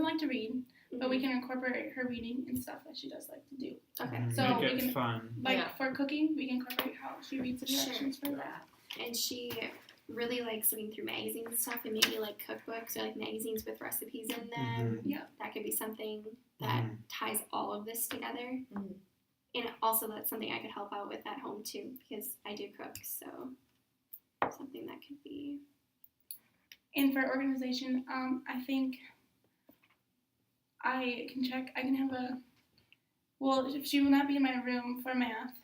like to read, but we can incorporate her reading and stuff that she does like to do. Okay. So Make we it can, fun. like for cooking, we can incorporate how she reads the directions for that. And she really likes looking through magazines and stuff, and maybe like cookbooks or like magazines with recipes in them. Yeah. That could be something that ties all of this together. And also that's something I could help out with at home too, because I do cook, so something that could be. And for organization, I think I can have she will not be in my room for math,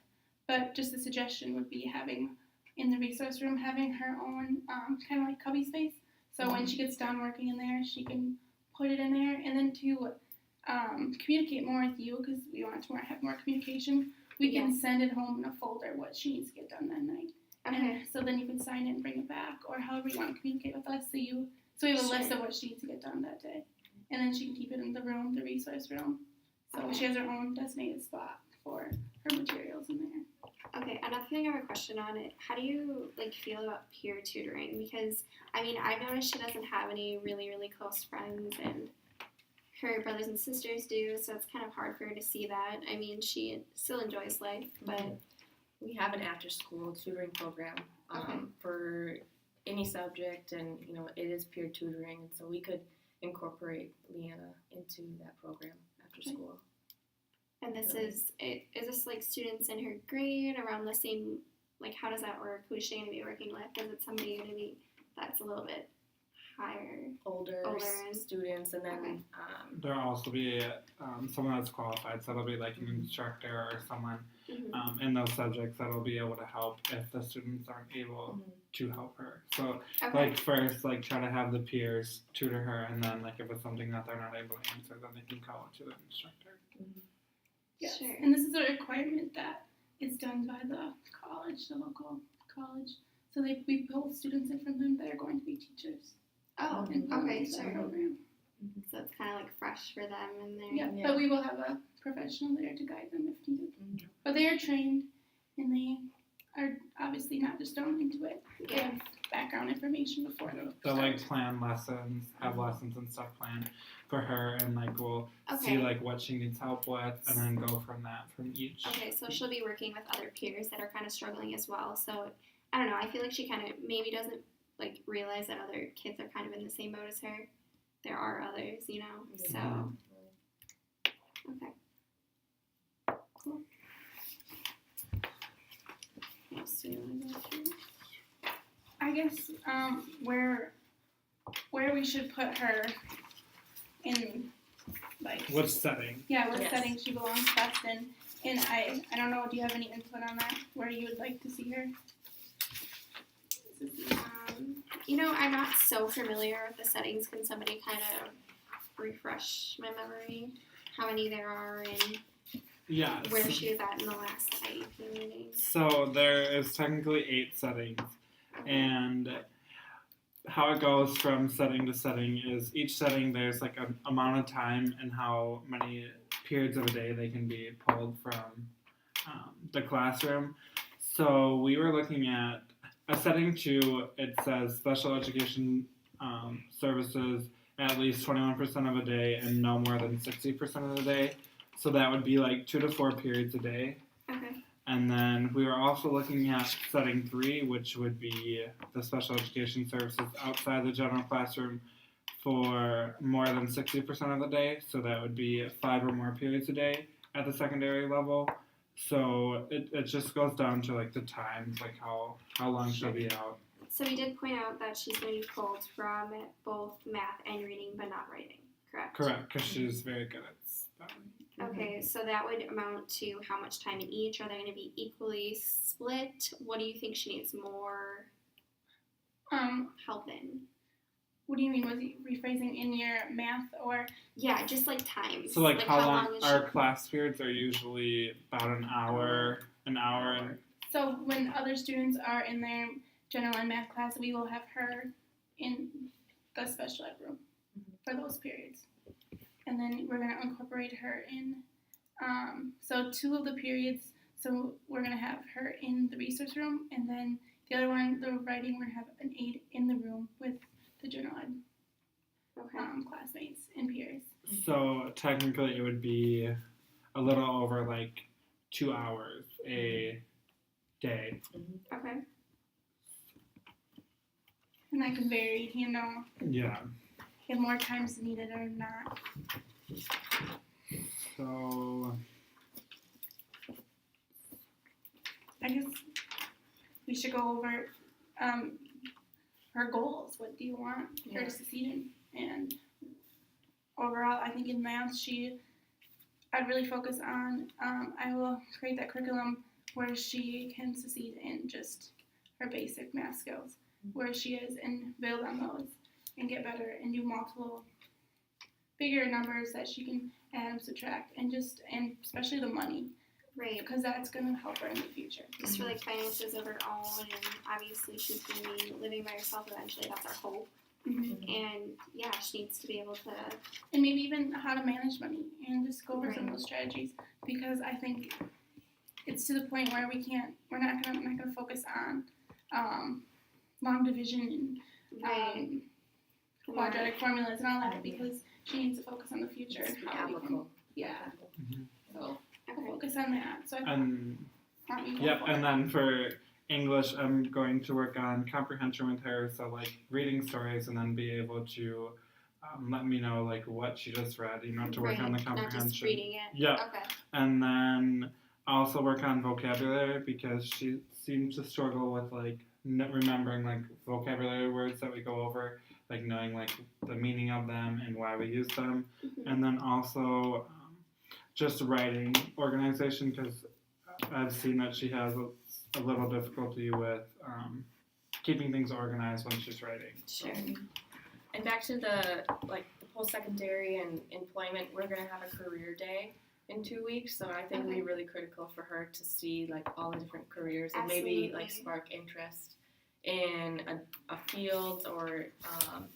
but just a suggestion would be having, in the resource room, having her own kind of like cubby space. So when she gets done working in there, she can put it in there. And then to communicate more with you, because we want to have more communication, we can send it home in a folder what she needs to get done that night. Okay. And so then you can sign it and bring it back, or however you want to communicate with us. So we have a list of what she needs to get done that day. And then she can keep it in the room, the resource room. So she has her own designated spot for her materials in there. Okay, another thing I have a question on it. How do you feel about peer tutoring? Because I've noticed she doesn't have any really, really close friends, and her brothers and sisters do, so it's kind of hard for her to see that. She still enjoys life, but we have an after-school tutoring program for any subject, and it is peer tutoring, and so we could incorporate Leanna into that program after school. And this is this like students in her grade around the same, how does that work? Who is she going to be working with? Is it somebody going to be that's a little bit higher? Older students, and then there'll also be someone that's qualified, so it'll be like an instructor or someone in those subjects that'll be able to help if the students aren't able to help her. So first, try to have the peers tutor her, and then if it's something that they're not able to answer, then they can call it to the instructor. Yes. Sure. And this is a requirement that is done by the college, the local college. So we pull students in from them that are going to be teachers. Oh, okay, sure. Program. So it's kind of fresh for them, and they're but we will have a professional there to guide them if needed. But they are trained, and they are obviously not just thrown into it. They have background information before they'll plan lessons, have lessons and stuff planned for her, and we'll see what she needs help with, and then go from each. Okay, so she'll be working with other peers that are kind of struggling as well. So I don't know. I feel like she kind of maybe doesn't realize that other kids are kind of in the same boat as her. There are others, So okay, cool. What else do you want to go through? I guess where we should put her in what setting? Yeah, what setting she belongs best in. And I don't know, do you have any input on that? Where you would like to see her? I'm not so familiar with the settings. Can somebody kind of refresh my memory? How many there are and where she was at in the last IEP meeting? So there is technically 8 settings, and how it goes from setting to setting is each setting there's an amount of time and how many periods of a day they can be pulled from the classroom. So we were looking at a setting 2. It says special education services at least 21% of a day and no more than 60% of the day. So that would be 2 to 4 periods a day. Okay. And then we were also looking at setting 3, which would be the special education services outside the general classroom for more than 60% of the day. So that would be 5 or more periods a day at the secondary level. So it just goes down to the times, how long she'll be out. So we did point out that she's going to be pulled from both math and reading, but not writing, correct? Correct, because she's very good at spelling. Okay, so that would amount to how much time in each? Are they going to be equally split? What do you think she needs more help in? What do you mean? Was he rephrasing in your math or? Yeah, just times. So how long our class periods are usually about an hour and. So when other students are in their general and math class, we will have her in the special ed room for those periods. And then we're going to incorporate her in, so 2 of the periods, so we're going to have her in the resource room, and then the other one, the writing, we're going to have an aide in the room with the general ed classmates and peers. So technically, it would be a little over like 2 hours a day. Okay. And that can vary, Yeah. if more time's needed or not. So I guess we should go over her goals. What do you want her Yeah. to succeed in? And overall, I think in math, I'd really focus on, I will create that curriculum where she can succeed in just her basic math skills, where she is, and build on those and get better and do multiple bigger numbers that she can add and subtract, and especially the money, Right. because that's going to help her in the future. Just for like finances of her own, and obviously she's going to be living by herself eventually. That's our hope. And yeah, she needs to be able to. And maybe even how to manage money and just go over some of Right. those strategies, because I think it's to the point where we're not gonna focus on long division and quadratic formulas and all that, because she needs to focus on the future and how we can, Applicable. yeah. Mhm. So Okay. focus on that. So I and want you to go yeah, for and it. then for English, I'm going to work on comprehension with her. So like reading stories, and then be able to let me know like what she just read. To work on the Right. comprehension. Not just reading it. Yeah. Okay. And then also work on vocabulary, because she seems to struggle with like remembering like vocabulary words that we go over, like knowing like the meaning of them and why we use them. And then also just writing organization, because I've seen that she has a little difficulty with keeping things organized when she's writing. Sure. And back to the post-secondary and employment, we're gonna have a career day in 2 weeks, so I think it'd be really critical for her to see like all the different careers and maybe like Absolutely. spark interest in a field, or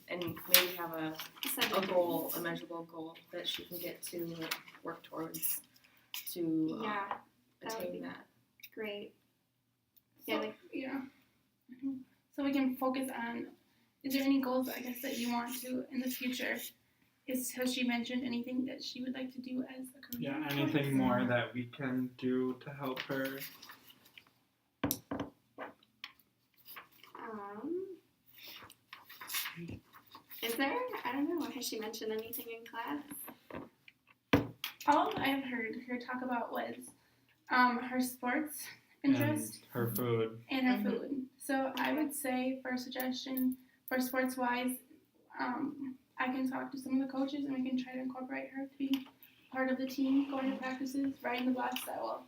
and maybe have a goal, a measurable goal that she can get to like, work towards to Yeah. that would attain be that. Great. So, Yeah. yeah. So we can focus on, is there any goals, I guess, that you want to in the future? Has she mentioned anything that she would like to do as a career? Yeah, anything more that we can do to help her? Is there? I don't know. Has she mentioned anything in class? All I've heard her talk about was her sports interest And her food. and her food. So I would say, for a suggestion, for sports wise, I can talk to some of the coaches and we can try to incorporate her to be part of the team, going to practices, writing the blocks that will.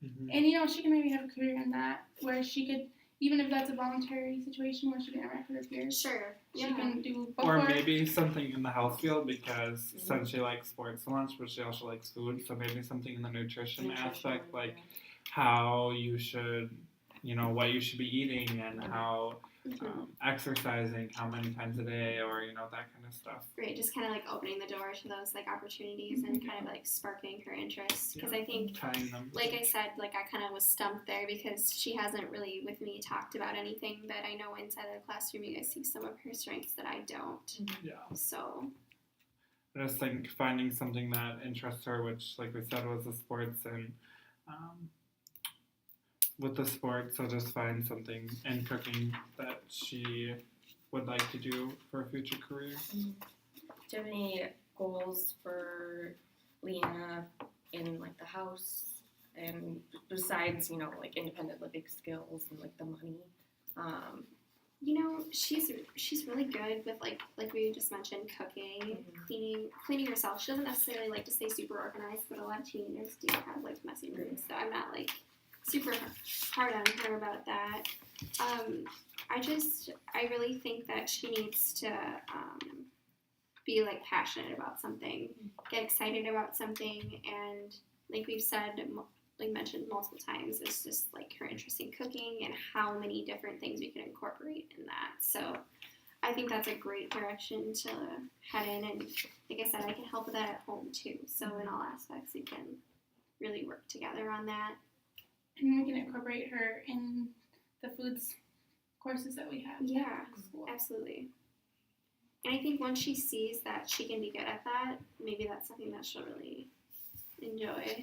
Mm-hmm. And she can maybe have a career in that, where she could, even if that's a voluntary situation where she can interact with her peers, Sure. she Yeah. can do Or before. maybe something in the health field, because since she likes sports so much, but she also likes food, so maybe something in the nutrition aspect, like how you should, what you should be eating, and how exercising, how many times a day, or that kind of stuff. Great. Just kind of like opening the door to those like opportunities and kind of like sparking her interest. Because I think, Tying them. like I said, like I kind of was stumped there because she hasn't really with me talked about anything that I know inside of the classroom. You guys see some of her strengths that I don't. Yeah. So I just think finding something that interests her, which, like we said, was the sports, and with the sports, I'll just find something in cooking that she would like to do for a future career. Do you have any goals for Leanna in like the house, and besides like independent living skills and like the money? she's really good with like we just mentioned, cooking, cleaning herself. She doesn't necessarily like to stay super organized, but a lot of teenagers do have like messy rooms, so I'm not like super hard on her about that. I really think that she needs to be like passionate about something, get excited about something, and like we've said, like mentioned multiple times, it's just like her interest in cooking and how many different things we can incorporate in that. So I think that's a great direction to head in, and like I said, I can help with that at home too. So in all aspects, we can really work together on that. And we can incorporate her in the foods courses that we have. Yeah, at school. absolutely. And I think once she sees that she can be good at that, maybe maybe that's something that she'll really enjoy.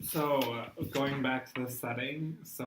So going back to the setting, so